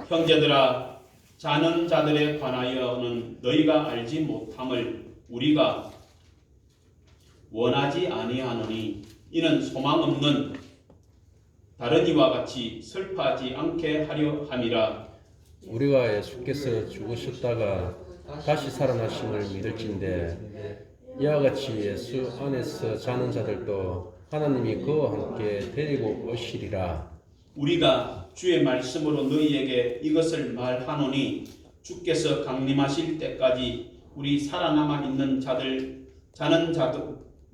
형제들아, 자는 자들에 관하여는 너희가 알지 못함을 우리가 원하지 아니하노니 이는 소망 없는 다른 이와 같이 슬퍼하지 않게 하려 함이라. 우리가 예수께서 죽으셨다가 다시 살아나심을 믿을진데 이와 같이 예수 안에서 자는 자들도 하나님이 그와 함께 데리고 오시리라. 우리가 주의 말씀으로 너희에게 이것을 말하노니 주께서 강림하실 때까지 우리 살아남아 있는 자들 자는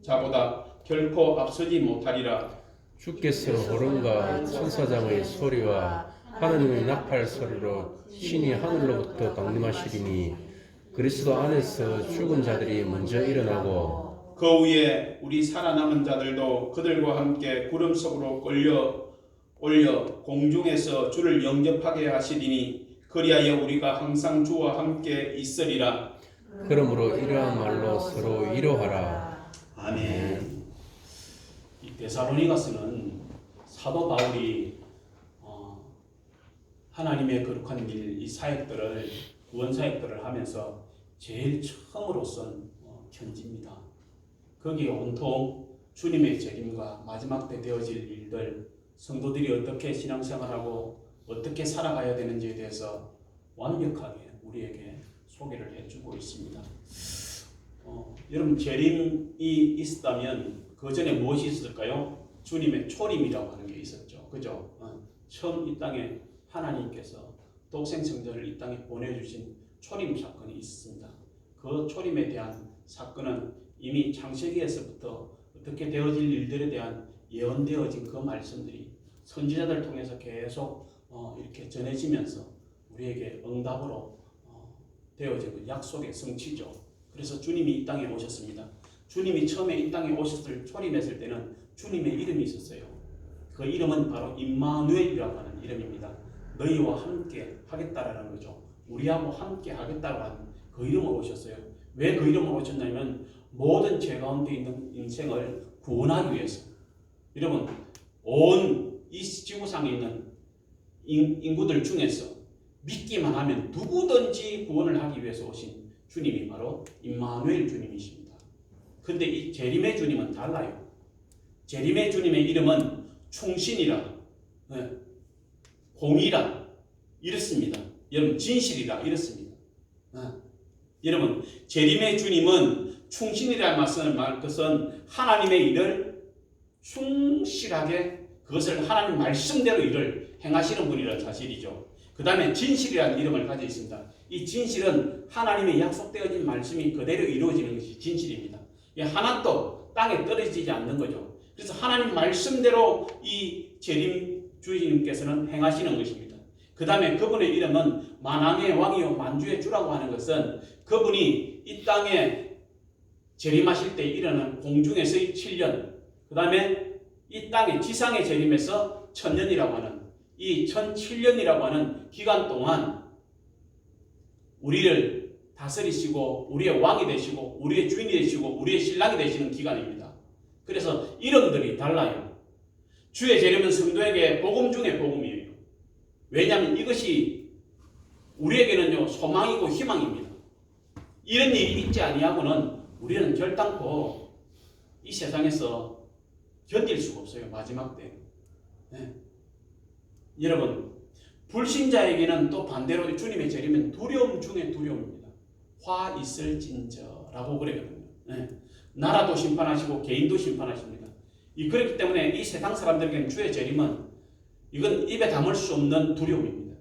자보다 결코 앞서지 못하리라. 주께서 호른과 천사장의 소리와 하나님의 나팔 소리로 신이 하늘로부터 강림하시리니 그리스도 안에서 죽은 자들이 먼저 일어나고 그 후에 우리 살아남은 자들도 그들과 함께 구름 속으로 올려 공중에서 주를 영접하게 하시리니 그리하여 우리가 항상 주와 함께 있으리라. 그러므로 이러한 말로 서로 위로하라. 아멘. 이 데살로니가서는 사도 바울이 하나님의 거룩한 길, 이 사역들을 구원 사역들을 하면서 제일 처음으로 쓴 편지입니다. 거기에 온통 주님의 재림과 마지막 때 되어질 일들, 성도들이 어떻게 신앙생활하고 어떻게 살아가야 되는지에 대해서 완벽하게 우리에게 소개를 해주고 있습니다. 여러분, 재림이 있었다면 그 전에 무엇이 있었을까요? 주님의 초림이라고 하는 게 있었죠. 그죠? 처음 이 땅에 하나님께서 독생 성자를 이 땅에 보내주신 초림 사건이 있습니다. 그 초림에 대한 사건은 이미 창세기에서부터 어떻게 되어질 일들에 대한 예언되어진 그 말씀들이 선지자들 통해서 계속 이렇게 전해지면서 우리에게 응답으로 되어지고 약속의 성취죠. 그래서 주님이 이 땅에 오셨습니다. 주님이 처음에 이 땅에 오셨을 초림했을 때는 주님의 이름이 있었어요. 그 이름은 바로 임마누엘이라고 하는 이름입니다. 너희와 함께 하겠다라는 거죠. 우리하고 함께 하겠다고 하는 그 이름으로 오셨어요. 왜 그 이름으로 오셨냐면 모든 죄 가운데 있는 인생을 구원하기 위해서. 여러분, 온 이 지구상에 있는 인구들 중에서 믿기만 하면 누구든지 구원을 하기 위해서 오신 주님이 바로 임마누엘 주님이십니다. 근데 이 재림의 주님은 달라요. 재림의 주님의 이름은 충신이라, 공의라 이렇습니다. 여러분, 진실이라 이렇습니다. 여러분, 재림의 주님은 충신이라는 말씀을 것은 하나님의 일을 충실하게 그것을 하나님 말씀대로 일을 행하시는 분이라는 사실이죠. 그 다음에 진실이라는 이름을 가지고 있습니다. 이 진실은 하나님의 약속되어진 말씀이 그대로 이루어지는 것이 진실입니다. 하나도 땅에 떨어지지 않는 거죠. 그래서 하나님 말씀대로 이 재림 주님께서는 행하시는 것입니다. 그 다음에 그분의 이름은 만왕의 왕이요 만주의 주라고 하는 것은 그분이 이 땅에 재림하실 때 일어나는 공중에서의 7년, 그 다음에 이 땅의 지상의 재림에서 1000년이라고 하는 이 1007년이라고 하는 기간 동안 우리를 다스리시고 우리의 왕이 되시고 우리의 주인이 되시고 우리의 신랑이 되시는 기간입니다. 그래서 이름들이 달라요. 주의 재림은 성도에게 복음 중에 복음이에요. 왜냐하면 이것이 우리에게는요 소망이고 희망입니다. 이런 일이 있지 아니하고는 우리는 결단코 이 세상에서 견딜 수가 없어요. 마지막 때. 여러분, 불신자에게는 또 반대로 주님의 재림은 두려움 중에 두려움입니다. 화 있을진저라고 그러거든요. 나라도 심판하시고 개인도 심판하십니다. 그렇기 때문에 이 세상 사람들에게는 주의 재림은 이건 입에 담을 수 없는 두려움입니다.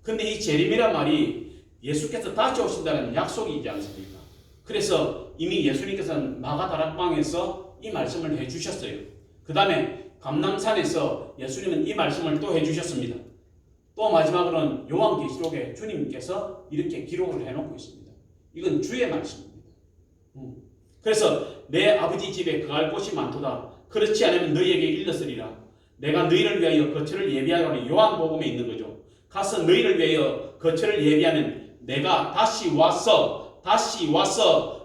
근데 이 재림이란 말이 예수께서 다시 오신다는 약속이지 않습니까? 그래서 이미 예수님께서는 마가다락방에서 이 말씀을 해주셨어요. 그 다음에 감람산에서 예수님은 이 말씀을 또 해주셨습니다. 또 마지막으로는 요한계시록에 주님께서 이렇게 기록을 해놓고 있습니다. 이건 주의 말씀입니다. 그래서 내 아버지 집에 거할 곳이 많도다. 그렇지 않으면 너희에게 일렀으리라. 내가 너희를 위하여 거처를 예비하노니 요한복음에 있는 거죠. 가서 너희를 위하여 거처를 예비하면 내가 다시 와서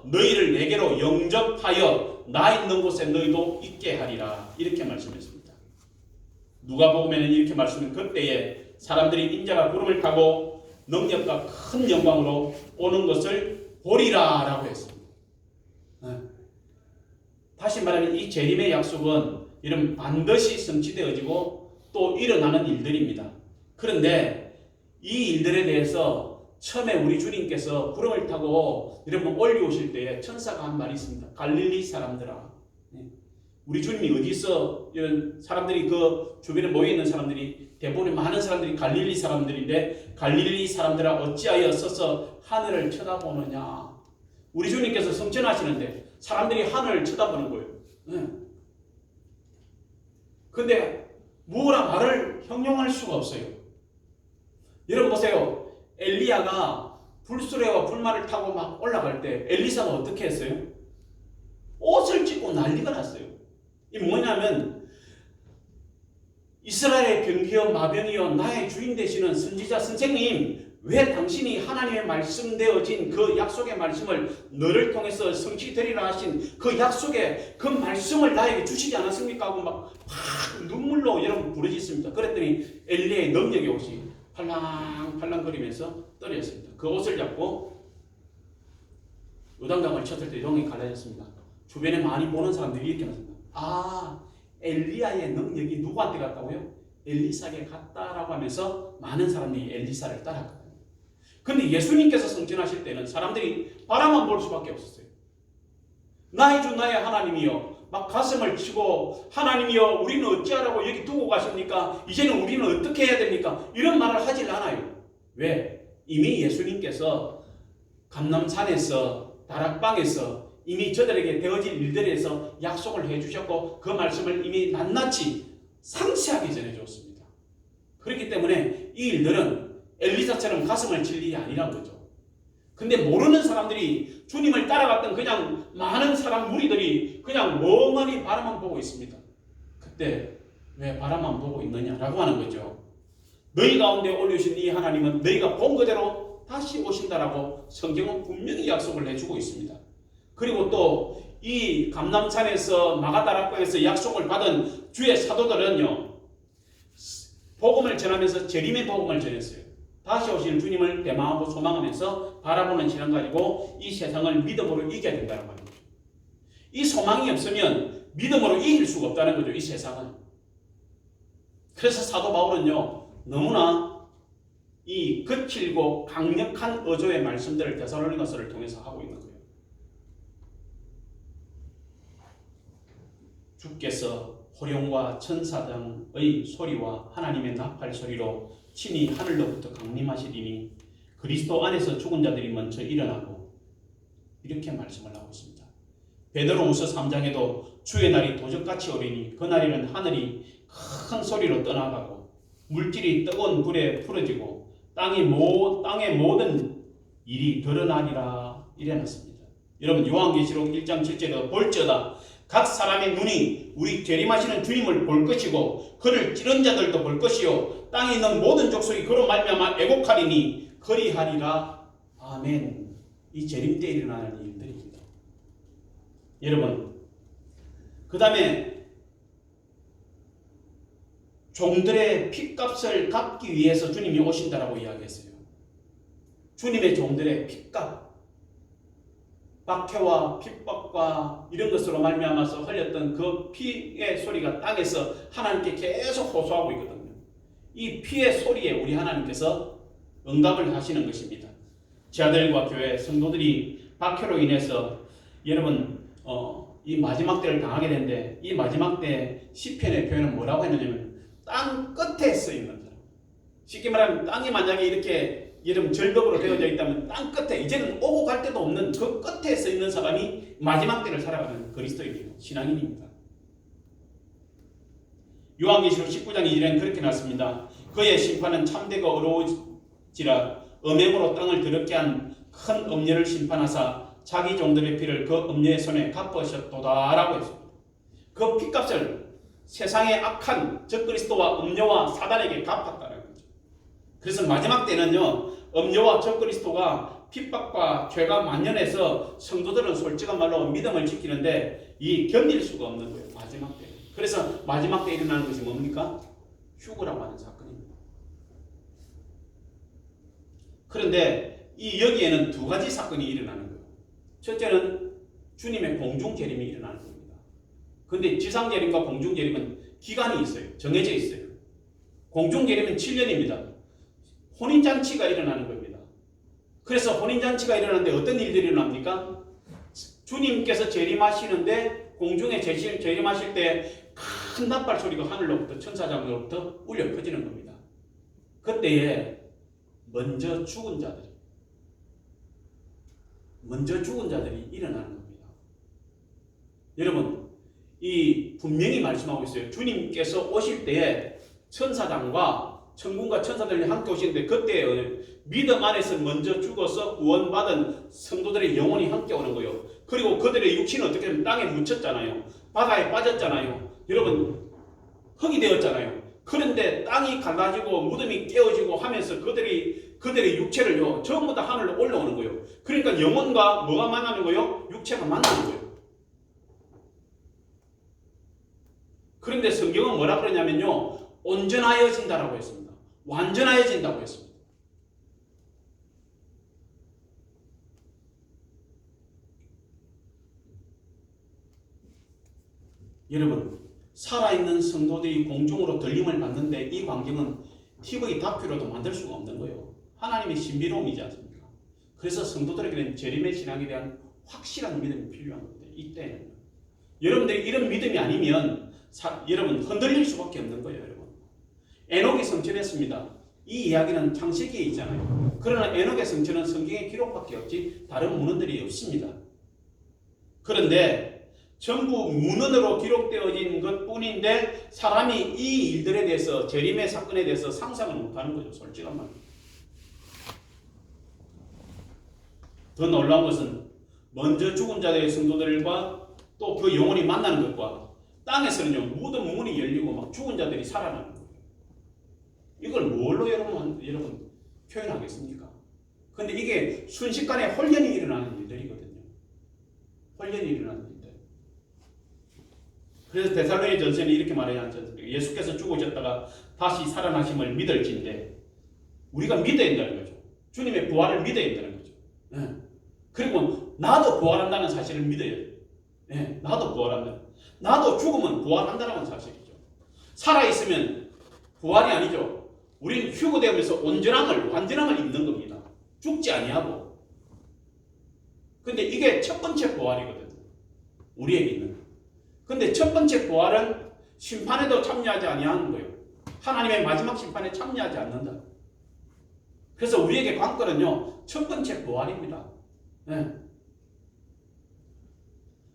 너희를 내게로 영접하여 나 있는 곳에 너희도 있게 하리라. 이렇게 말씀했습니다. 누가복음에는 이렇게 말씀해 그때에 사람들이 인자가 구름을 타고 능력과 큰 영광으로 오는 것을 보리라 라고 했습니다. 다시 말하면 이 재림의 약속은 이런 반드시 성취되어지고 또 일어나는 일들입니다. 그런데 이 일들에 대해서 처음에 우리 주님께서 구름을 타고 여러분 올려오실 때에 천사가 한 말이 있습니다. 갈릴리 사람들아. 우리 주님이 어디서 이런 사람들이 그 주변에 모여있는 사람들이 대부분의 많은 사람들이 갈릴리 사람들인데 갈릴리 사람들아 어찌하여 서서 하늘을 쳐다보느냐. 우리 주님께서 성천하시는데 사람들이 하늘을 쳐다보는 거예요. 근데 뭐라 말을 형용할 수가 없어요. 여러분 보세요. 엘리야가 불수레와 불말을 타고 막 올라갈 때 엘리사가 어떻게 했어요? 옷을 찢고 난리가 났어요. 이 뭐냐면 이스라엘의 병기여 마병이여 나의 주인 되시는 선지자 선생님, 왜 당신이 하나님의 말씀되어진 그 약속의 말씀을 너를 통해서 성취되리라 하신 그 약속의 그 말씀을 나에게 주시지 않았습니까? 하고 막 눈물로 여러분 부르짖습니다. 그랬더니 엘리야의 능력의 옷이 팔랑팔랑거리면서 떨어졌습니다. 그 옷을 잡고 요단강을 쳤을 때 요단강이 갈라졌습니다. 주변에 많이 보는 사람들이 이렇게 말합니다. 아, 엘리야의 능력이 누구한테 갔다고요? 엘리사에게 갔다라고 하면서 많은 사람들이 엘리사를 따라갔거든요. 근데 예수님께서 성천하실 때는 사람들이 바라만 볼 수밖에 없었어요. 나의 주 나의 하나님이여 막 가슴을 치고 하나님이여 우리는 어찌하라고 여기 두고 가십니까? 이제는 우리는 어떻게 해야 됩니까? 이런 말을 하질 않아요. 왜? 이미 예수님께서 감람산에서 다락방에서 이미 저들에게 되어질 일들에서 약속을 해주셨고 그 말씀을 이미 낱낱이 상세하게 전해주었습니다. 그렇기 때문에 이 일들은 엘리사처럼 가슴을 칠 일이 아니란 거죠. 근데 모르는 사람들이 주님을 따라갔던 그냥 많은 사람 무리들이 그냥 멍하니 바라만 보고 있습니다. 그때 왜 바라만 보고 있느냐라고 하는 거죠. 너희 가운데 올리신 이 하나님은 너희가 본 그대로 다시 오신다라고 성경은 분명히 약속을 해주고 있습니다. 그리고 또 이 감람산에서 마가다락방에서 약속을 받은 주의 사도들은요, 복음을 전하면서 재림의 복음을 전했어요. 다시 오실 주님을 대망하고 소망하면서 바라보는 신앙 가지고 이 세상을 믿음으로 이겨야 된다는 말이죠. 이 소망이 없으면 믿음으로 이길 수가 없다는 거죠. 이 세상은. 그래서 사도 바울은요, 너무나 이 거칠고 강력한 어조의 말씀들을 데살로니가서를 통해서 하고 있는 거예요. 주께서 호령과 천사장의 소리와 하나님의 나팔 소리로 친히 하늘로부터 강림하시리니 그리스도 안에서 죽은 자들이 먼저 일어나고, 이렇게 말씀을 하고 있습니다. 베드로후서 3장에도 주의 날이 도적같이 오리니 그 날에는 하늘이 큰 소리로 떠나가고 물질이 뜨거운 불에 풀어지고 땅의 모든 일이 드러나리라 이래놨습니다. 여러분 요한계시록 1장 7절에 볼지어다 각 사람의 눈이 우리 재림하시는 주님을 볼 것이고 그를 찌른 자들도 볼 것이요 땅에 있는 모든 족속이 그로 말미암아 애곡하리니 그리하리라. 아멘. 이 재림 때 일어나는 일들입니다. 여러분, 그 다음에 종들의 핏값을 갚기 위해서 주님이 오신다라고 이야기했어요. 주님의 종들의 핏값, 박해와 핍박과 이런 것으로 말미암아서 흘렸던 그 피의 소리가 땅에서 하나님께 계속 호소하고 있거든요. 이 피의 소리에 우리 하나님께서 응답을 하시는 것입니다. 제 아들과 교회 성도들이 박해로 인해서 여러분 이 마지막 때를 당하게 되는데, 이 마지막 때 시편의 표현은 뭐라고 했느냐면 땅 끝에 서 있는 사람. 쉽게 말하면 땅이 만약에 이렇게 여러분 절벽으로 되어져 있다면 땅 끝에, 이제는 오고 갈 데도 없는 그 끝에 서 있는 사람이 마지막 때를 살아가는 그리스도인이에요. 신앙인입니다. 요한계시록 19장 2절에는 그렇게 나왔습니다. 그의 심판은 참되고 어려우지라 음행으로 땅을 더럽게 한 큰 음녀를 심판하사 자기 종들의 피를 그 음녀의 손에 갚으셨도다라고 했습니다. 그 피값을 세상의 악한 적그리스도와 음녀와 사단에게 갚았다는 거죠. 그래서 마지막 때는요, 음녀와 적그리스도가 핍박과 죄가 만연해서 성도들은 솔직한 말로 믿음을 지키는데 이 견딜 수가 없는 거예요. 마지막 때. 그래서 마지막 때 일어나는 것이 뭡니까? 휴거라고 하는 사건입니다. 그런데 이 여기에는 두 가지 사건이 일어나는 거예요. 첫째는 주님의 공중 재림이 일어나는 겁니다. 그런데 지상 재림과 공중 재림은 기간이 있어요. 정해져 있어요. 공중 재림은 7년입니다. 혼인 잔치가 일어나는 겁니다. 그래서 혼인 잔치가 일어나는데 어떤 일들이 일어납니까? 주님께서 재림하시는데 공중에 재림하실 때 큰 나팔 소리가 하늘로부터 천사장으로부터 울려 퍼지는 겁니다. 그때에 먼저 죽은 자들이 일어나는 겁니다. 여러분, 이 분명히 말씀하고 있어요. 주님께서 오실 때에 천사장과 천군과 천사들이 함께 오시는데 그때 믿음 안에서 먼저 죽어서 구원받은 성도들의 영혼이 함께 오는 거예요. 그리고 그들의 육신은 어떻게 하면 땅에 묻혔잖아요. 바다에 빠졌잖아요. 여러분, 흙이 되었잖아요. 그런데 땅이 갈라지고 무덤이 깨어지고 하면서 그들의 육체를요 전부 다 하늘로 올라오는 거예요. 그러니까 영혼과 뭐가 만나는 거예요? 육체가 만나는 거예요. 그런데 성경은 뭐라 그러냐면요, 온전하여진다라고 했습니다. 완전하여진다고 했습니다. 여러분, 살아있는 성도들이 공중으로 들림을 받는데 이 광경은 TV 다큐로도 만들 수가 없는 거예요. 하나님의 신비로움이지 않습니까? 그래서 성도들에게는 재림의 신앙에 대한 확실한 믿음이 필요한 겁니다. 이때는 여러분들이 이런 믿음이 아니면 여러분 흔들릴 수밖에 없는 거예요. 여러분, 에녹이 성천했습니다. 이 이야기는 창세기에 있잖아요. 그러나 에녹의 성천은 성경의 기록밖에 없지 다른 문헌들이 없습니다. 그런데 전부 문헌으로 기록되어진 것뿐인데 사람이 이 일들에 대해서, 재림의 사건에 대해서 상상을 못하는 거죠. 솔직한 말입니다. 더 놀라운 것은 먼저 죽은 자들의 성도들과 또 그 영혼이 만나는 것과 땅에서는요 무덤 문이 열리고 막 죽은 자들이 살아나는 거예요. 이걸 뭘로 여러분 표현하겠습니까? 근데 이게 순식간에 혼련이 일어나는 일들이거든요. 혼련이 일어나는 일들. 그래서 데살로니 전서는 이렇게 말해야 하지 않습니까? 예수께서 죽으셨다가 다시 살아나심을 믿을진데 우리가 믿어야 된다는 거죠. 주님의 부활을 믿어야 된다는 거죠. 네. 그리고 나도 부활한다는 사실을 믿어야 돼요. 네. 나도 부활한다. 나도 죽으면 부활한다는 사실이죠. 살아있으면 부활이 아니죠. 우리는 휴거되면서 완전함을 입는 겁니다. 죽지 아니하고. 근데 이게 첫 번째 부활이거든요. 우리에게 있는. 근데 첫 번째 부활은 심판에도 참여하지 아니하는 거예요. 하나님의 마지막 심판에 참여하지 않는다. 그래서 우리에게 관건은요, 첫 번째 부활입니다. 네.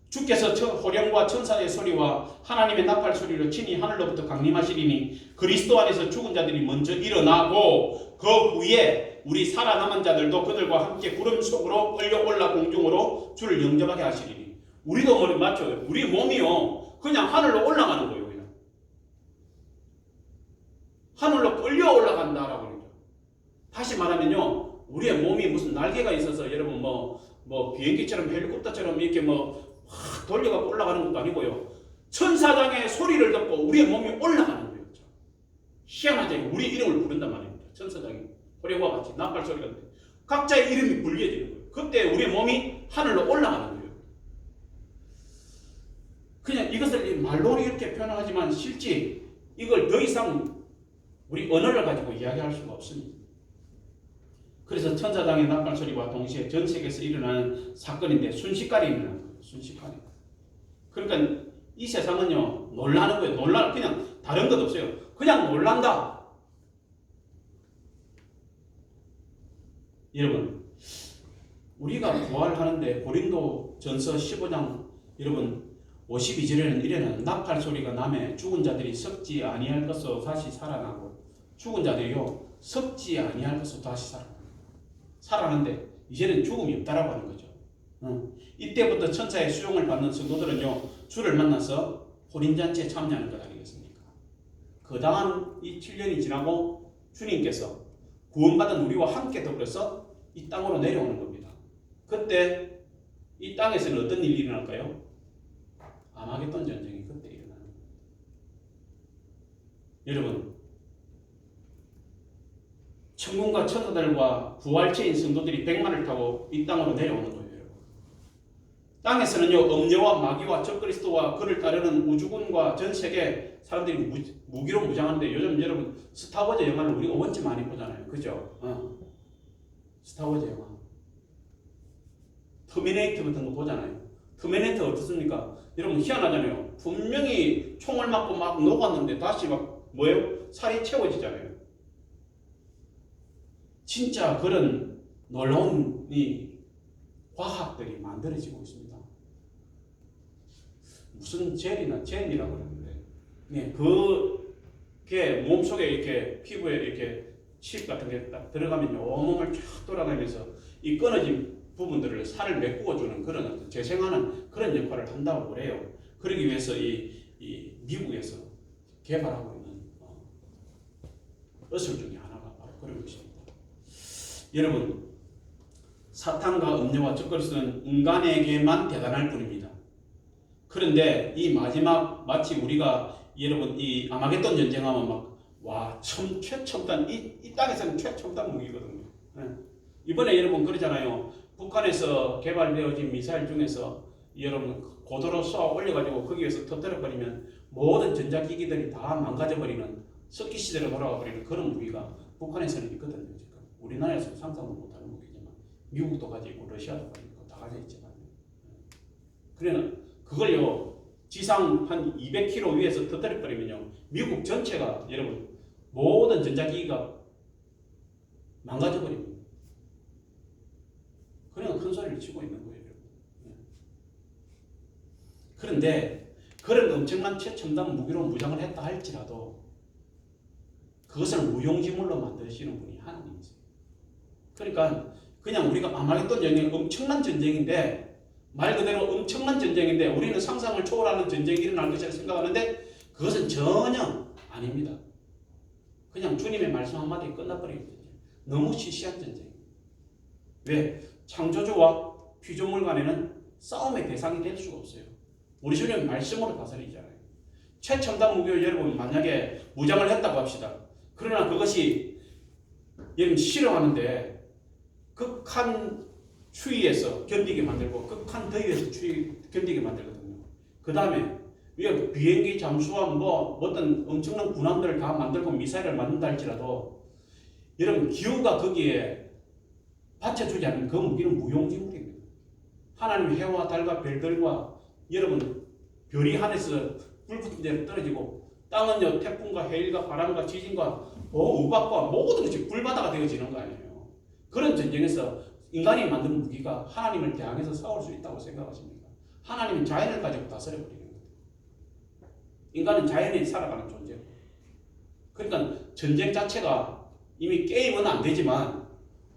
주께서 호령과 천사의 소리와 하나님의 나팔 소리로 친히 하늘로부터 강림하시리니 그리스도 안에서 죽은 자들이 먼저 일어나고 그 후에 우리 살아남은 자들도 그들과 함께 구름 속으로 끌려올라 공중으로 주를 영접하게 하시리니. 우리도 머리 맞춰요. 우리 몸이요 그냥 하늘로 올라가는 거예요. 그냥 하늘로 끌려 올라간다라고 그러죠. 다시 말하면요, 우리의 몸이 무슨 날개가 있어서 여러분 뭐 비행기처럼 헬리콥터처럼 이렇게 확 돌려가고 올라가는 것도 아니고요. 천사장의 소리를 듣고 우리의 몸이 올라가는 거예요. 희한하죠. 우리 이름을 부른단 말입니다. 천사장이 호령과 같이 나팔 소리가 나요. 각자의 이름이 불려지는 거예요. 그때 우리의 몸이 하늘로 올라가는 거예요. 그냥 이것을 말로 이렇게 표현하지만 실제 이걸 더 이상 우리 언어를 가지고 이야기할 수가 없습니다. 그래서 천사장의 나팔 소리와 동시에 전 세계에서 일어나는 사건인데 순식간에 일어나는 거예요. 순식간에. 그러니까 이 세상은요 놀라는 거예요. 그냥 다른 것 없어요. 그냥 놀란다. 여러분, 우리가 부활하는데 고린도 전서 15장 여러분 52절에는 이래는 나팔 소리가 나매 죽은 자들이 썩지 아니할 것으로 다시 살아나고 죽은 자들이요 썩지 아니할 것으로 다시 살아나는데 이제는 죽음이 없다라고 하는 거죠. 이때부터 천사의 수용을 받는 성도들은요 주를 만나서 혼인잔치에 참여하는 것 아니겠습니까? 그 다음 이 7년이 지나고 주님께서 구원받은 우리와 함께 더불어서 이 땅으로 내려오는 겁니다. 그때 이 땅에서는 어떤 일이 일어날까요? 아마겟돈 전쟁이 그때 일어나는 겁니다. 여러분, 천군과 천사들과 부활체인 성도들이 백마를 타고 이 땅으로 내려오는 거예요. 땅에서는요, 음녀와 마귀와 적그리스도와 그를 따르는 우주군과 전 세계 사람들이 무기로 무장하는데, 요즘 여러분 스타워즈 영화를 우리가 원체 많이 보잖아요. 그죠? 스타워즈 영화. 터미네이터 같은 거 보잖아요. 터미네이터 어떻습니까? 여러분 희한하잖아요. 분명히 총을 맞고 막 녹았는데 다시 막 뭐예요? 살이 채워지잖아요. 진짜 그런 놀라운 이 과학들이 만들어지고 있습니다. 무슨 젤이라고 그러는데, 네, 그게 몸속에 이렇게 피부에 이렇게 칩 같은 게 딱 들어가면 온몸을 쫙 돌아다니면서 이 끊어진 부분들을 살을 메꾸어 주는 그런 어떤 재생하는 그런 역할을 한다고 그래요. 그러기 위해서 이 미국에서 개발하고 있는 의술 중에 하나가 바로 그런 것입니다. 여러분, 사탄과 음녀와 적그리스도는 인간에게만 대단할 뿐입니다. 그런데 이 마지막 마치 우리가 여러분 이 아마겟돈 전쟁하면 와 최첨단 이 땅에서는 최첨단 무기거든요. 이번에 여러분 그러잖아요. 북한에서 개발되어진 미사일 중에서 여러분 고도로 쏘아 올려가지고 거기에서 터뜨려버리면 모든 전자기기들이 다 망가져버리는 석기 시대로 돌아가 버리는 그런 무기가 북한에서는 있거든요. 지금 우리나라에서 상상도 못하는 무기지만 미국도 가지고 러시아도 가지고 다 가져 있잖아요. 그러나 그걸요 지상 한 200km 위에서 터뜨려버리면요 미국 전체가 여러분 모든 전자기기가 망가져버립니다. 그러니까 큰 소리를 치고 있는 거예요. 그런데 그런 엄청난 최첨단 무기로 무장을 했다 할지라도 그것을 무용지물로 만드시는 분이 하나님이세요. 그러니까 그냥 우리가 아마겟돈 전쟁이 엄청난 전쟁인데 말 그대로 엄청난 전쟁인데 우리는 상상을 초월하는 전쟁이 일어날 것이라 생각하는데 그것은 전혀 아닙니다. 그냥 주님의 말씀 한마디에 끝나버리는 전쟁. 너무 시시한 전쟁. 왜? 창조주와 피조물 간에는 싸움의 대상이 될 수가 없어요. 우리 주님은 말씀으로 다스리잖아요. 최첨단 무기로 여러분 만약에 무장을 했다고 합시다. 그러나 그것이 여러분 싫어하는데 극한 추위에서 견디게 만들고 극한 더위에서 견디게 만들거든요. 그 다음에 비행기 잠수함 어떤 엄청난 군함들을 다 만들고 미사일을 만든다 할지라도 여러분 기후가 거기에 받쳐주지 않으면 그 무기는 무용지물입니다. 하나님의 해와 달과 별들과 여러분 별이 하늘에서 불 붙은 대로 떨어지고 땅은요 태풍과 해일과 바람과 지진과 우박과 모든 것이 불바다가 되어지는 거 아니에요. 그런 전쟁에서 인간이 만든 무기가 하나님을 대항해서 싸울 수 있다고 생각하십니까? 하나님은 자연을 가지고 다스려버리는 거예요. 인간은 자연에 살아가는 존재고. 그러니까 전쟁 자체가 이미 게임은 안 되지만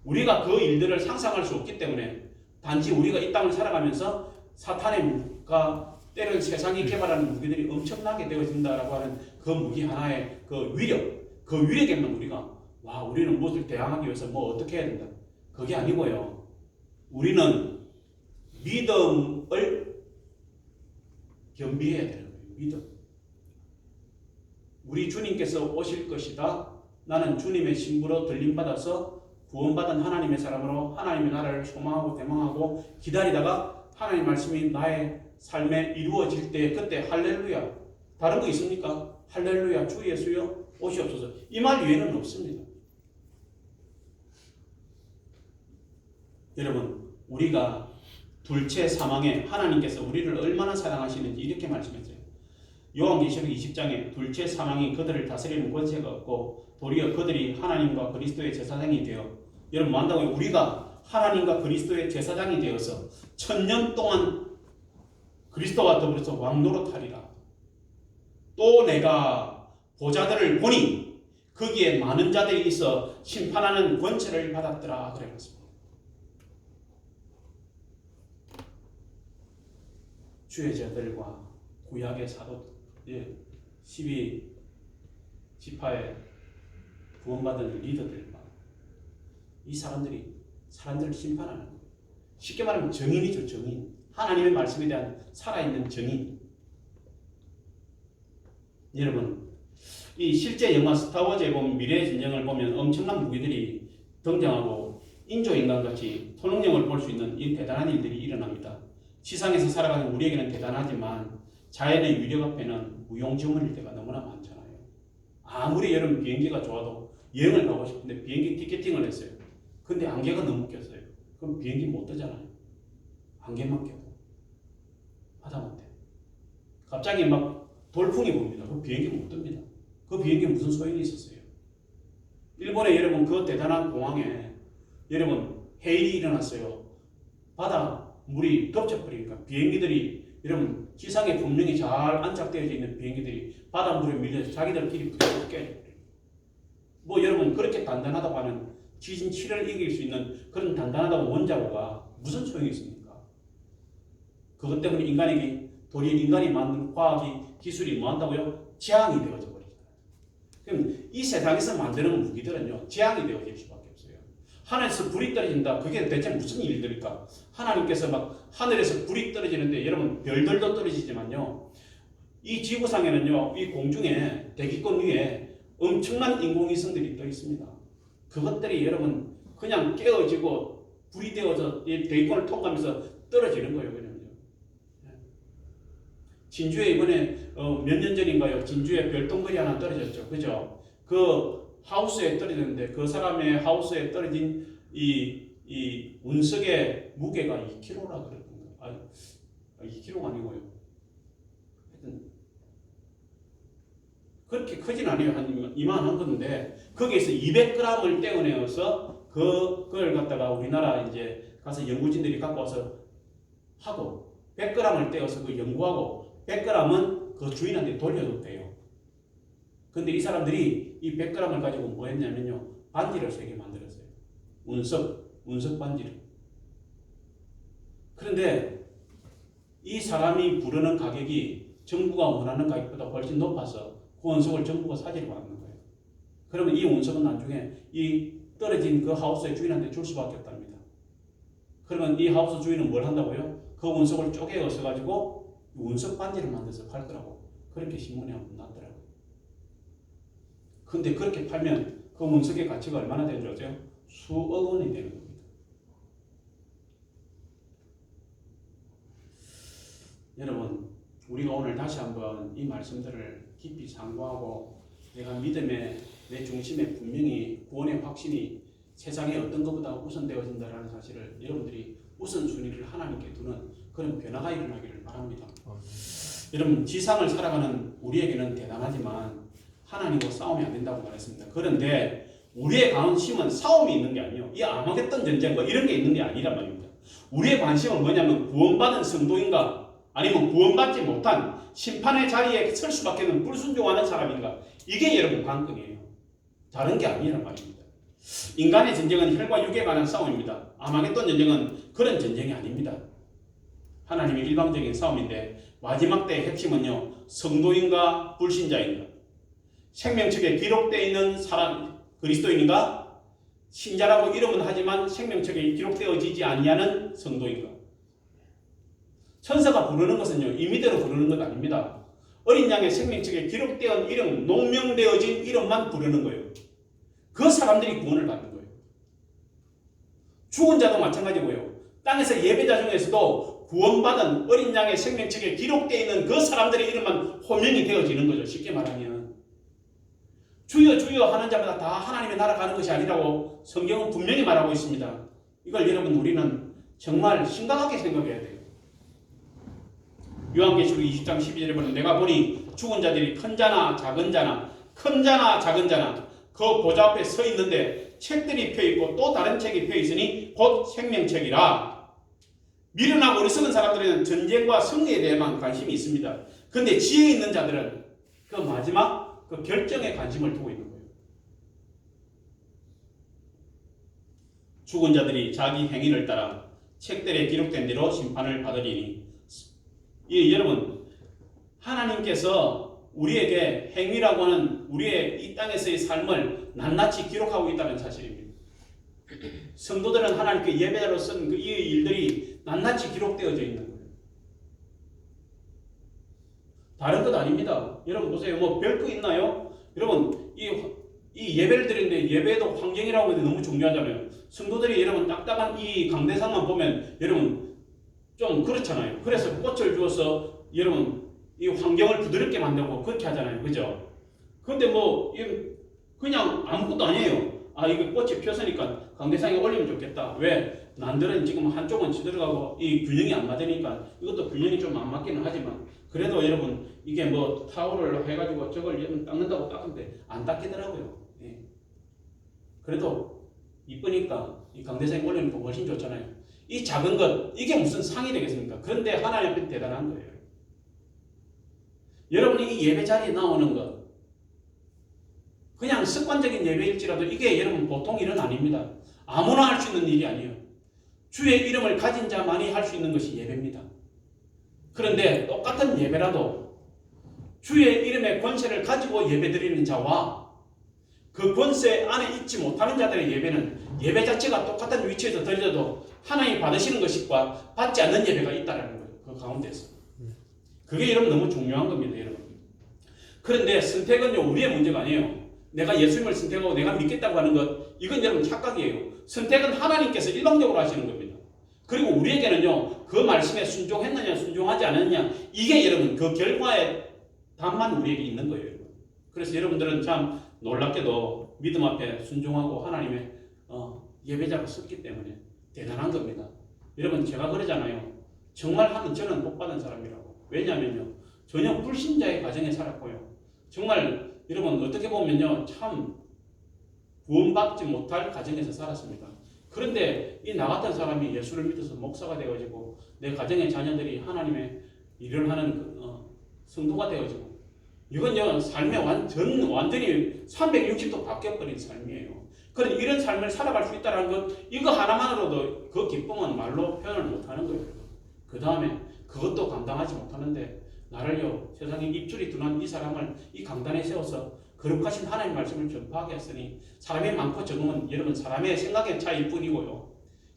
우리가 그 일들을 상상할 수 없기 때문에 단지 우리가 이 땅을 살아가면서 사탄의 무기가 때로는 세상이 개발하는 무기들이 엄청나게 되어진다라고 하는 그 무기 하나의 그 위력에만 우리가 우리는 무엇을 대항하기 위해서 어떻게 해야 된다. 그게 아니고요. 우리는 믿음을 겸비해야 되는 거예요. 믿음. 우리 주님께서 오실 것이다. 나는 주님의 신부로 들림받아서 구원받은 하나님의 사람으로 하나님의 나라를 소망하고 대망하고 기다리다가 하나님 말씀이 나의 삶에 이루어질 때 그때 할렐루야. 다른 거 있습니까? 할렐루야 주 예수여 오시옵소서. 이 말 외에는 없습니다. 여러분 우리가 둘째 사망에 하나님께서 우리를 얼마나 사랑하시는지 이렇게 말씀했어요. 요한계시록 20장에 둘째 사망이 그들을 다스리는 권세가 없고 도리어 그들이 하나님과 그리스도의 제사장이 되어 여러분 뭐 한다고요? 우리가 하나님과 그리스도의 제사장이 되어서 1000년 동안 그리스도와 더불어서 왕노릇하리라. 또 내가 보좌들을 보니 거기에 많은 자들이 있어 심판하는 권세를 받았더라 그랬습니다. 주의 제자들과 구약의 사도 12지파의 구원받은 리더들과 이 사람들을 심판하는 거예요. 쉽게 말하면 정인이죠. 정인. 하나님의 말씀에 대한 살아있는 정인. 여러분 이 실제 영화 스타워즈에 보면 미래의 전쟁을 보면 엄청난 무기들이 등장하고 인조인간같이 초능력을 볼 수 있는 이 대단한 일들이 일어납니다. 지상에서 살아가는 우리에게는 대단하지만 자연의 위력 앞에는 무용지물일 때가 너무나 많잖아요. 아무리 여러분 비행기가 좋아도 여행을 가고 싶은데 비행기 티켓팅을 했어요. 근데 안개가 너무 꼈어요. 그럼 비행기 못 뜨잖아요. 안개만 껴도 하다못해 갑자기 막 돌풍이 봅니다. 그 비행기 못 뜹니다. 그 비행기 무슨 소용이 있었어요? 일본에 여러분 그 대단한 공항에 여러분 해일이 일어났어요. 바다 물이 덮쳐버리니까 비행기들이 여러분 지상에 분명히 잘 안착되어져 있는 비행기들이 바닷물에 밀려서 자기들끼리 부딪혀 깨져버려요. 뭐 여러분 그렇게 단단하다고 하는 지진 7을 이길 수 있는 그런 단단하다고 원자로가 무슨 소용이 있습니까? 그것 때문에 인간에게 도리어 인간이 만든 과학이 기술이 뭐 한다고요? 재앙이 되어져 버리잖아요. 그럼 이 세상에서 만드는 무기들은요 재앙이 되어질 수밖에 없어요. 하늘에서 불이 떨어진다. 그게 대체 무슨 일들일까? 하나님께서 막 하늘에서 불이 떨어지는데 여러분 별들도 떨어지지만요. 이 지구상에는요 이 공중에 대기권 위에 엄청난 인공위성들이 떠 있습니다. 그것들이 여러분 그냥 깨어지고 불이 되어서 이 대기권을 통과하면서 떨어지는 거예요. 그냥. 진주에 이번에 몇 년 전인가요? 진주에 별똥별이 하나 떨어졌죠. 그죠? 그 하우스에 떨어졌는데 그 사람의 하우스에 떨어진 이 운석의 무게가 2kg라 그러던가. 아, 2kg가 아니고요. 하여튼 그렇게 크진 않아요. 한 이만한 건데 거기에서 200g을 떼어내어서 그걸 갖다가 우리나라 이제 가서 연구진들이 갖고 와서 하고 100g을 떼어서 그 연구하고 100g은 그 주인한테 돌려도 돼요. 근데 이 사람들이 이 100g을 가지고 뭐 했냐면요. 반지를 3개 만들었어요. 운석 반지를. 그런데 이 사람이 부르는 가격이 정부가 원하는 가격보다 훨씬 높아서 그 운석을 정부가 사지를 않는 거예요. 그러면 이 운석은 나중에 이 떨어진 그 하우스의 주인한테 줄 수밖에 없답니다. 그러면 이 하우스 주인은 뭘 한다고요? 그 운석을 쪼개 써가지고 운석 반지를 만들어서 팔더라고. 그렇게 신문에 한번 났더라고요. 근데 그렇게 팔면 그 운석의 가치가 얼마나 되는 줄 아세요? 수억 원이 되는 겁니다. 여러분, 우리가 오늘 다시 한번 이 말씀들을 깊이 상고하고 내가 믿음의 내 중심에 분명히 구원의 확신이 세상에 어떤 것보다 우선되어진다는 사실을 여러분들이 우선순위를 하나님께 두는 그런 변화가 일어나기를 바랍니다. 여러분 지상을 살아가는 우리에게는 대단하지만 하나님과 싸움이 안 된다고 말했습니다. 그런데 우리의 관심은 싸움이 있는 게 아니에요. 이 아마겟돈 전쟁과 이런 게 있는 게 아니란 말입니다. 우리의 관심은 뭐냐면 구원받은 성도인가 아니면 구원받지 못한 심판의 자리에 설 수밖에 없는 불순종하는 사람인가 이게 여러분 관건이에요. 다른 게 아니란 말입니다. 인간의 전쟁은 혈과 육에 관한 싸움입니다. 아마겟돈 전쟁은 그런 전쟁이 아닙니다. 하나님의 일방적인 싸움인데 마지막 때의 핵심은요. 성도인가 불신자인가 생명책에 기록되어 있는 사람 그리스도인인가 신자라고 이름은 하지만 생명책에 기록되어지지 아니하는 성도인가 천사가 부르는 것은요. 임의대로 부르는 것 아닙니다. 어린 양의 생명책에 기록되어 이름 농명되어진 이름만 부르는 거예요. 그 사람들이 구원을 받는 거예요. 죽은 자도 마찬가지고요. 땅에서 예배자 중에서도 구원받은 어린 양의 생명책에 기록되어 있는 그 사람들의 이름만 호명이 되어지는 거죠. 쉽게 말하면 주여 주여 하는 자마다 다 하나님의 나라 가는 것이 아니라고 성경은 분명히 말하고 있습니다. 이걸 여러분 우리는 정말 심각하게 생각해야 돼요. 요한계시록 20장 12절에 보면 내가 보니 죽은 자들이 큰 자나 작은 자나 그 보좌 앞에 서 있는데 책들이 펴있고 또 다른 책이 펴있으니 곧 생명책이라. 미련하고 어리석은 사람들은 전쟁과 승리에 대해만 관심이 있습니다. 그런데 지혜 있는 자들은 그 마지막 그 결정에 관심을 두고 있는 거예요. 죽은 자들이 자기 행위를 따라 책들에 기록된 대로 심판을 받으리니. 여러분 하나님께서 우리에게 행위라고 하는 우리의 이 땅에서의 삶을 낱낱이 기록하고 있다는 사실입니다. 성도들은 하나님께 예배자로 쓴 이 일들이 낱낱이 기록되어져 있는 거예요. 다른 것 아닙니다. 여러분 보세요. 뭐 별 거 있나요? 여러분 이 예배를 드리는데 예배도 환경이라고 하는데 너무 중요하잖아요. 성도들이 여러분 딱딱한 이 강대상만 보면 여러분 좀 그렇잖아요. 그래서 꽃을 주어서 여러분 이 환경을 부드럽게 만들고 그렇게 하잖아요. 그죠? 근데 뭐 그냥 아무것도 아니에요. 아 이거 꽃이 폈으니까 강대상에 올리면 좋겠다. 왜? 난들은 지금 한쪽은 치들어가고 이 균형이 안 맞으니까 이것도 균형이 좀 안 맞기는 하지만 그래도 여러분 이게 뭐 타올을 해가지고 저걸 여러분 닦는다고 닦는데 안 닦이더라고요. 예. 그래도 이쁘니까 이 강대상에 올리니까 훨씬 좋잖아요. 이 작은 것 이게 무슨 상이 되겠습니까? 그런데 하나님 앞에 대단한 거예요. 여러분이 이 예배 자리에 나오는 것 그냥 습관적인 예배일지라도 이게 여러분 보통 일은 아닙니다. 아무나 할 수 있는 일이 아니에요. 주의 이름을 가진 자만이 할 수 있는 것이 예배입니다. 그런데 똑같은 예배라도 주의 이름의 권세를 가지고 예배드리는 자와 그 권세 안에 있지 못하는 자들의 예배는 예배 자체가 똑같은 위치에서 드려도 하나님이 받으시는 것과 받지 않는 예배가 있다는 거예요. 그 가운데서. 그게 여러분 너무 중요한 겁니다. 여러분. 그런데 선택은요 우리의 문제가 아니에요. 내가 예수님을 선택하고 내가 믿겠다고 하는 것 이건 여러분 착각이에요. 선택은 하나님께서 일방적으로 하시는 겁니다. 그리고 우리에게는요 그 말씀에 순종했느냐 순종하지 않았느냐 이게 여러분 그 결과의 답만 우리에게 있는 거예요. 여러분. 그래서 여러분들은 참 놀랍게도 믿음 앞에 순종하고 하나님의 예배자로 섰기 때문에 대단한 겁니다. 여러분 제가 그러잖아요. 정말 하면 저는 복 받은 사람이라고. 왜냐하면요 전혀 불신자의 가정에 살았고요. 정말 여러분 어떻게 보면요 참 구원받지 못할 가정에서 살았습니다. 그런데 이 나 같은 사람이 예수를 믿어서 목사가 되어지고 내 가정의 자녀들이 하나님의 일을 하는 성도가 되어지고 이건요 삶의 완전히 360도 바뀌어버린 삶이에요. 그런데 이런 삶을 살아갈 수 있다는 것 이거 하나만으로도 그 기쁨은 말로 표현을 못하는 거예요. 그 다음에 그것도 감당하지 못하는데 나를요 세상에 입줄이 둔한 이 사람을 이 강단에 세워서 거룩하신 하나님 말씀을 전파하게 했으니 사람이 많고 적으면 여러분 사람의 생각의 차이일 뿐이고요.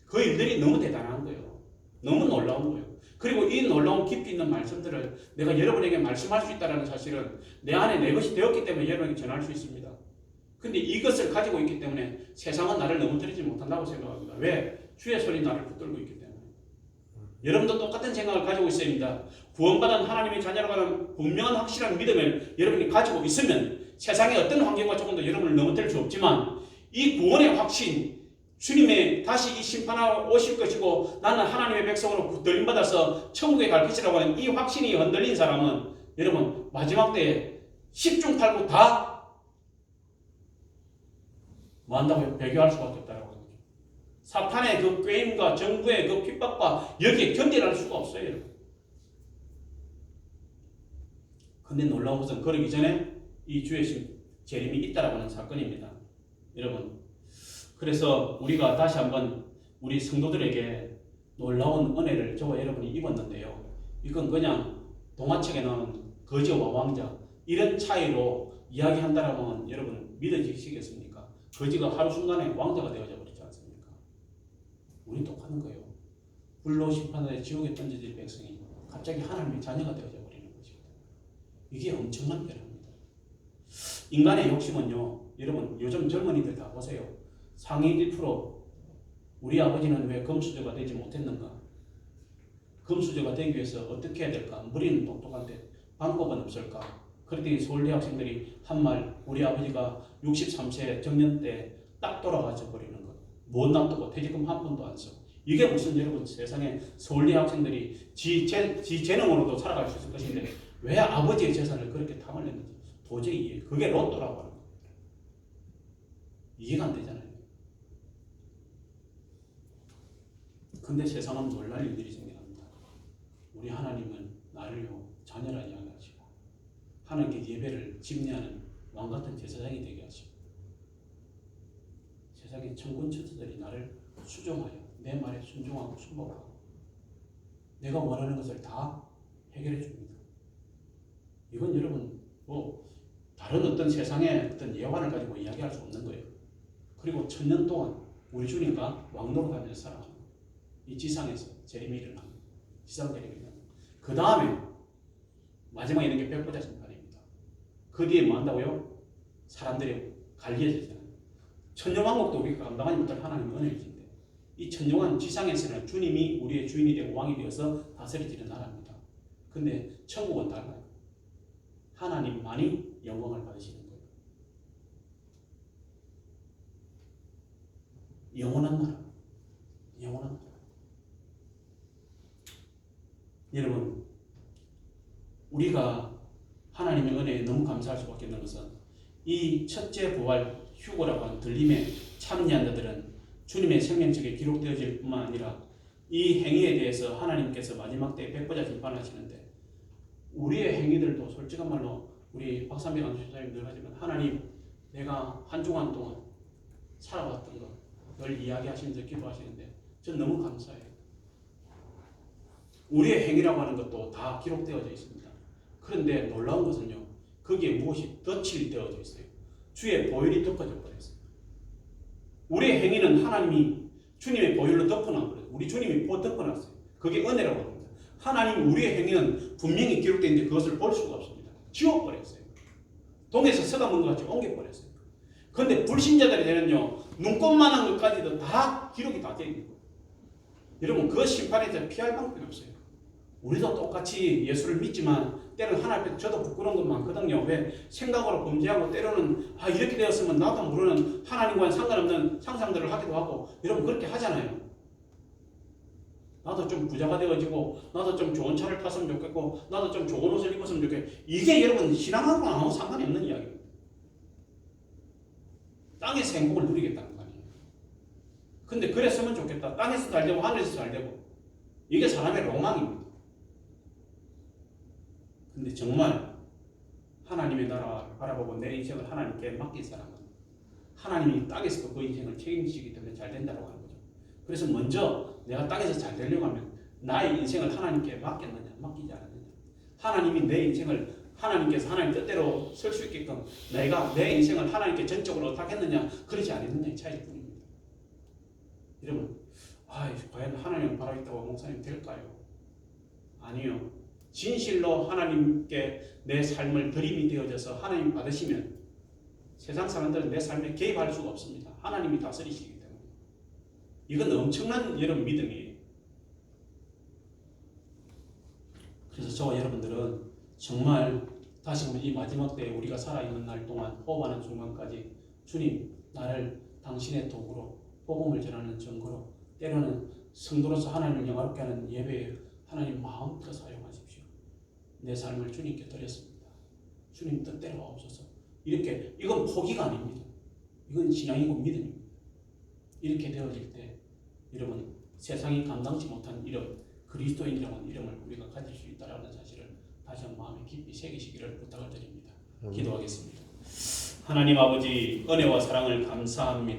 그 일들이 너무 대단한 거예요. 너무 놀라운 거예요. 그리고 이 놀라운 깊이 있는 말씀들을 내가 여러분에게 말씀할 수 있다는 사실은 내 안에 내 것이 되었기 때문에 여러분에게 전할 수 있습니다. 근데 이것을 가지고 있기 때문에 세상은 나를 넘어뜨리지 못한다고 생각합니다. 왜? 주의 손이 나를 붙들고 있기 때문에. 여러분도 똑같은 생각을 가지고 있어야 합니다. 구원받은 하나님의 자녀라고 하는 분명한 확실한 믿음을 여러분이 가지고 있으면 세상의 어떤 환경과 조금도 여러분을 넘어뜨릴 수 없지만 이 구원의 확신 주님의 다시 이 심판하러 오실 것이고 나는 하나님의 백성으로 붙들림받아서 천국에 갈 것이라고 하는 이 확신이 흔들린 사람은 여러분 마지막 때에 10중 8구 다 뭐한다고요? 배교할 수밖에 없다라고 하는 거죠. 사탄의 그 꾀임과 정부의 그 핍박과 여기에 견딜할 수가 없어요. 여러분. 근데 놀라운 것은 그러기 전에 이 주의 재림이 있다라고 하는 사건입니다. 여러분 그래서 우리가 다시 한번 우리 성도들에게 놀라운 은혜를 저와 여러분이 입었는데요. 이건 그냥 동화책에 나오는 거지와 왕자 이런 차이로 이야기한다라고 하면 여러분 믿어지시겠습니까? 거지가 하루 순간에 왕자가 되어져 버리지 않습니까? 우리 똑같은 거예요. 불로 심판하여 지옥에 던져질 백성이 갑자기 하나님의 자녀가 되어져 버리는 것이거든요. 이게 엄청난 변화입니다. 인간의 욕심은요. 여러분 요즘 젊은이들 다 보세요. 상위 1% 우리 아버지는 왜 금수저가 되지 못했는가? 금수저가 되기 위해서 어떻게 해야 될까? 머리는 똑똑한데 방법은 없을까? 그랬더니 서울대 학생들이 한 말 우리 아버지가 63세 정년 때 딱 돌아가져 버리는 것. 못 놔두고 퇴직금 한 푼도 안 써. 이게 무슨 여러분 세상에 서울대 학생들이 지 재능으로도 살아갈 수 있을 것인데 왜 아버지의 재산을 그렇게 탐을 냈는지 도저히 그게 로또라고 하는 거예요. 이해가 안 되잖아요. 근데 세상은 놀랄 일들이 생겨납니다. 우리 하나님은 나를요 자녀라 이야기하시고 하나님께 예배를 집례하는 왕같은 제사장이 되게 하시고 세상의 천군 천사들이 나를 수종하여 내 말에 순종하고 순복하고 내가 원하는 것을 다 해결해 줍니다. 이건 여러분 뭐 다른 어떤 세상의 어떤 예화를 가지고 이야기할 수 없는 거예요. 그리고 1000년 동안 우리 주님과 왕노릇하면서 살아가는 이 지상에서 재림이 일어나는 지상 재림이 일어나는 그 다음에 마지막에 있는 게 백보자 심판입니다. 그 뒤에 뭐 한다고요? 사람들이 갈리해지잖아요. 천년왕국도 우리가 감당하지 못할 하나님의 은혜이신데 이 천년왕 지상에서는 주님이 우리의 주인이 되고 왕이 되어서 다스리지는 나라입니다. 근데 천국은 달라요. 하나님만이 영광을 받으시는 거예요. 영원한 나라. 영원한 나라. 여러분, 우리가 하나님의 은혜에 너무 감사할 수밖에 없는 것은 이 첫째 부활 휴거라고 하는 들림에 참여한 자들은 주님의 생명책에 기록되어질 뿐만 아니라 이 행위에 대해서 하나님께서 마지막 때에 백보자 심판하시는데 우리의 행위들도 솔직한 말로 우리 박삼백 안수사님 늘 하지만 하나님 내가 한 주간 동안 살아왔던 거 늘 이야기하시면서 기도하시는데 전 너무 감사해요. 우리의 행위라고 하는 것도 다 기록되어져 있습니다. 그런데 놀라운 것은요. 거기에 무엇이 덧칠이 되어져 있어요. 주의 보혈이 덮어져 버렸어요. 우리의 행위는 하나님이 주님의 보혈로 덮어놔버려요. 우리 주님이 덮어놨어요. 그게 은혜라고 합니다. 하나님 우리의 행위는 분명히 기록되어 있는데 그것을 볼 수가 없습니다. 지워버렸어요. 동에서 서가문 것 같이 옮겨버렸어요. 그런데 불신자들이 되면요. 눈꽃만한 것까지도 다 기록이 다 되어 있는 거예요. 여러분 그 심판에서 피할 방법이 없어요. 우리도 똑같이 예수를 믿지만 때로는 하나님 앞에 저도 부끄러운 것 많거든요. 왜? 생각으로 범죄하고 때로는 이렇게 되었으면 나도 모르는 하나님과는 상관없는 상상들을 하기도 하고 여러분 그렇게 하잖아요. 나도 좀 부자가 되어지고 나도 좀 좋은 차를 탔으면 좋겠고 나도 좀 좋은 옷을 입었으면 좋겠고 이게 여러분 신앙하고는 아무 상관이 없는 이야기입니다. 땅에서 행복을 누리겠다는 거 아니에요. 근데 그랬으면 좋겠다. 땅에서 잘 되고 하늘에서 잘 되고 이게 사람의 로망입니다. 근데 정말 하나님의 나라를 바라보고 내 인생을 하나님께 맡긴 사람은 하나님이 땅에서도 그 인생을 책임지기 때문에 잘 된다고 하는 거죠. 그래서 먼저 내가 땅에서 잘 되려고 하면 나의 인생을 하나님께 맡겼느냐 맡기지 않았느냐. 하나님이 내 인생을 하나님께서 하나님 뜻대로 설 수 있게끔 내가 내 인생을 하나님께 전적으로 의탁했느냐 그러지 않았느냐의 차이일 뿐입니다. 여러분 과연 하나님을 바라겠다고 목사님 될까요? 아니요. 진실로 하나님께 내 삶을 드림이 되어져서 하나님 받으시면 세상 사람들은 내 삶에 개입할 수가 없습니다. 하나님이 다스리시기 때문에. 이건 엄청난 여러분 믿음이에요. 그래서 저와 여러분들은 정말 다시 한번 이 마지막 때에 우리가 살아있는 날 동안 호흡하는 순간까지 주님 나를 당신의 도구로 복음을 전하는 증거로 때로는 성도로서 하나님을 영화롭게 하는 예배에 하나님 마음껏 사용하십시오. 내 삶을 주님께 드렸습니다. 주님 뜻대로 하옵소서. 이렇게 이건 포기가 아닙니다. 이건 신앙이고 믿음입니다. 이렇게 되어질 때 여러분 세상이 감당치 못한 이름 그리스도인이라는 이름을 우리가 가질 수 있다는 사실을 다시 한번 마음에 깊이 새기시기를 부탁을 드립니다. 기도하겠습니다. 하나님 아버지 은혜와 사랑을 감사합니다.